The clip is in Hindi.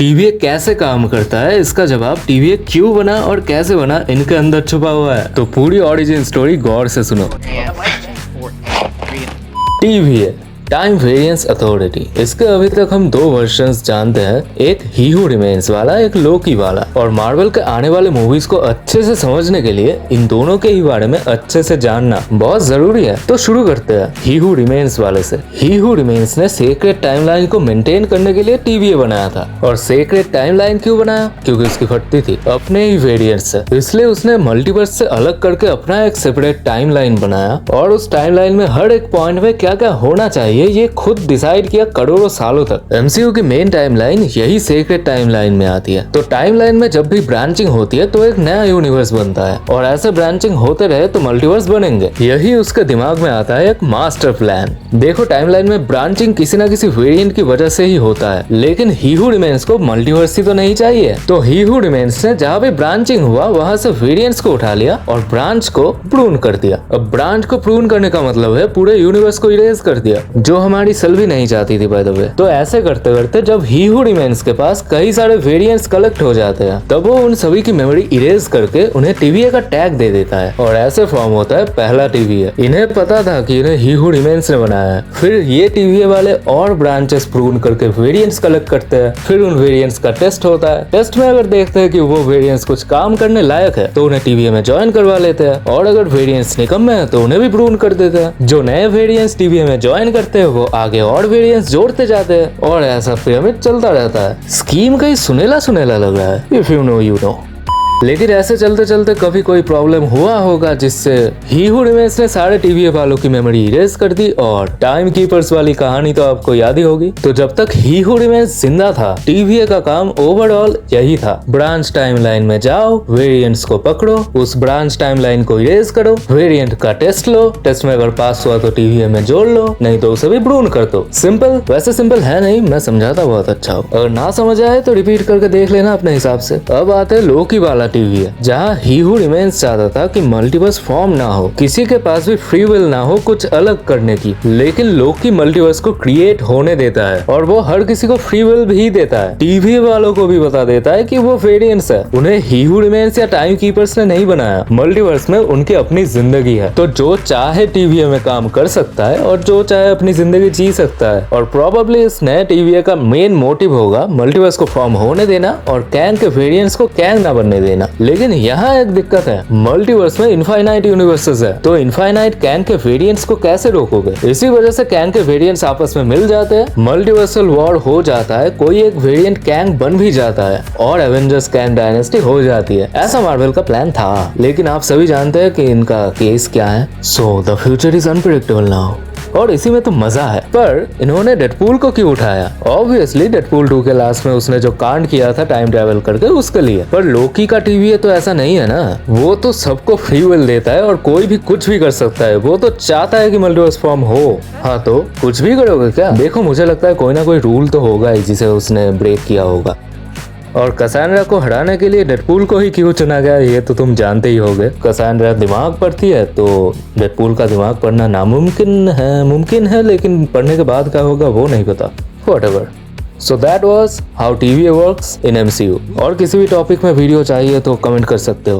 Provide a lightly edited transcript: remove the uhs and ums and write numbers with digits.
टीवीए कैसे काम करता है, इसका जवाब टीवीए क्यों बना और कैसे बना इनके अंदर छुपा हुआ है। तो पूरी ओरिजिन स्टोरी गौर से सुनो। टीवीए टाइम वेरिएंस अथॉरिटी, इसके अभी तक हम दो वर्जन्स जानते हैं, एक ही हू रिमेन्स वाला, एक लोकी वाला। और मार्वल के आने वाले मूवीज को अच्छे से समझने के लिए इन दोनों के ही बारे में अच्छे से जानना बहुत जरूरी है। तो शुरू करते हैं ही हू रिमेन्स वाले से। ही हू रिमेन्स ने सीक्रेट टाइमलाइन को मेंटेन करने के लिए टीवीए बनाया था। और सीक्रेट टाइमलाइन क्यों बनाया? क्योंकि उसकी फटती थी अपने ही वेरिएंट से, इसलिए उसने मल्टीवर्स से अलग करके अपना एक सेपरेट टाइमलाइन बनाया। और उस टाइमलाइन में हर एक पॉइंट में क्या क्या होना चाहिए ये खुद डिसाइड किया करोड़ों सालों तक। एमसीयू की मेन टाइमलाइन यही सीक्रेट टाइमलाइन में आती है। तो टाइमलाइन में जब भी ब्रांचिंग होती है तो एक नया यूनिवर्स बनता है, और ऐसे ब्रांचिंग होते रहे तो मल्टीवर्स बनेंगे। यही उसके दिमाग में आता है एक मास्टर प्लान। देखो, टाइमलाइन में ब्रांचिंग किसी न किसी वेरिएंट की वजह से ही होता है, लेकिन ही हू रिमेन्स को मल्टीवर्स ही तो नहीं चाहिए। तो ही हू रिमेन्स ने जहाँ भी ब्रांचिंग हुआ वहां से वेरिएंट्स को उठा लिया और ब्रांच को प्रून कर दिया। अब ब्रांच को प्रून करने का मतलब है पूरे यूनिवर्स को इरेज कर दिया, जो हमारी सेल भी नहीं चाहती थी बाय द वे। तो ऐसे करते करते जब ही हू रिमेन्स के पास कई सारे वेरिएंट्स कलेक्ट हो जाते हैं, तब वो उन सभी की मेमोरी इरेज करके उन्हें टीवीए का टैग दे देता है, और ऐसे फॉर्म होता है पहला टीवीए। इन्हें पता था कि इन्हें ही हू रिमेन्स ने बनाया है। फिर ये टीवीए वाले और ब्रांचेस प्रून करके वेरिएंट्स कलेक्ट करते हैं। फिर उन वेरिएंट्स का टेस्ट होता है। टेस्ट में अगर देखते हैं कि वो वेरिएंट्स कुछ काम करने लायक है तो उन्हें टीवीए में ज्वाइन करवा लेते हैं, और अगर वेरिएंट्स निकम्मे हैं तो उन्हें भी प्रून कर देते हैं। जो नए वेरिएंट्स टीवीए में ज्वाइन करते हैं वो आगे और वेरिएंट्स जोड़ते जाते हैं, और ऐसा पिरामिड चलता रहता है। स्कीम कहीं सुनेला सुनेला लग रहा है, if you know you know. लेकिन ऐसे चलते चलते कभी कोई प्रॉब्लम हुआ होगा जिससे ही हू रिमेन्स ने सारे टीवीए वालों की मेमोरी इरेज कर दी। और टाइम कीपर्स वाली कहानी तो आपको याद ही होगी। तो जब तक ही हू रिमेन्स जिंदा था, टीवीए का काम ओवरऑल यही था, ब्रांच टाइमलाइन में जाओ, वेरिएंट्स को पकड़ो, उस ब्रांच टाइमलाइन को इरेज करो, वेरिएंट का टेस्ट लो, टेस्ट में अगर पास हुआ तो टीवीए में जोड़ लो, नहीं तो उसे भी प्रून कर दो। सिंपल। वैसे सिंपल है नहीं, मैं समझाता बहुत अच्छा हो। अगर ना समझ आए तो रिपीट करके देख लेना अपने हिसाब से। अब आते हैं लोकी वाला टीवीए, जहाँ ही हू रिमेन्स चाहता था कि मल्टीवर्स फॉर्म ना हो, किसी के पास भी फ्री विल ना हो कुछ अलग करने की। लेकिन लोकी मल्टीवर्स को क्रिएट होने देता है, और वो हर किसी को फ्री विल भी देता है। टीवीए वालों को भी बता देता है कि वो वेरिएंट्स है, उन्हें ही हू रिमेन्स या टाइम कीपर्स ने नहीं बनाया। मल्टीवर्स में उनकी अपनी जिंदगी है, तो जो चाहे टीवीए में काम कर सकता है और जो चाहे अपनी जिंदगी जी सकता है। और प्रोबेबली इस नए टीवीए का मेन मोटिव होगा मल्टीवर्स को फॉर्म होने देना और कैंग के वेरिएंट्स को कैंग ना बनने देना। लेकिन यहाँ एक दिक्कत है, मल्टीवर्स में इनफाइनाइट यूनिवर्सेस है, तो इनफाइनाइट कैंग के वेरिएंट्स को कैसे रोकोगे? इसी वजह से कैंग के वेरिएंट्स आपस में मिल जाते हैं, मल्टीवर्सल वॉर हो जाता है, कोई एक वेरिएंट कैंग बन भी जाता है, और एवेंजर्स कैंग डायनेस्टी हो जाती है। ऐसा मार्वल का प्लान था, लेकिन आप सभी जानते हैं कि इनका केस क्या है। So the future is unpredictable now, और इसी में तो मजा है। पर इन्होंने डेडपूल को क्यों उठाया? ऑब्वियसली डेडपूल 2 के लास्ट में उसने जो कांड किया था टाइम ट्रैवल करके, उसके लिए। पर लोकी का टीवीए तो ऐसा नहीं है ना, वो तो सबको फ्री विल देता है और कोई भी कुछ भी कर सकता है। वो तो चाहता है कि मल्टीवर्स फॉर्म हो। हाँ, तो कुछ भी करोगे क्या? देखो, मुझे लगता है कोई ना कोई रूल तो होगा ही जिसे उसने ब्रेक किया होगा। और कसांड्रा को हराने के लिए डेडपूल को ही क्यों चुना गया ये तो तुम जानते ही होगे। कसांड्रा दिमाग पढ़ती है, तो डेडपूल का दिमाग पढ़ना नामुमकिन है, मुमकिन है, लेकिन पढ़ने के बाद क्या होगा वो नहीं पता। Whatever. So that was how TVA works in MCU। और किसी भी टॉपिक में वीडियो चाहिए तो कमेंट कर सकते हो।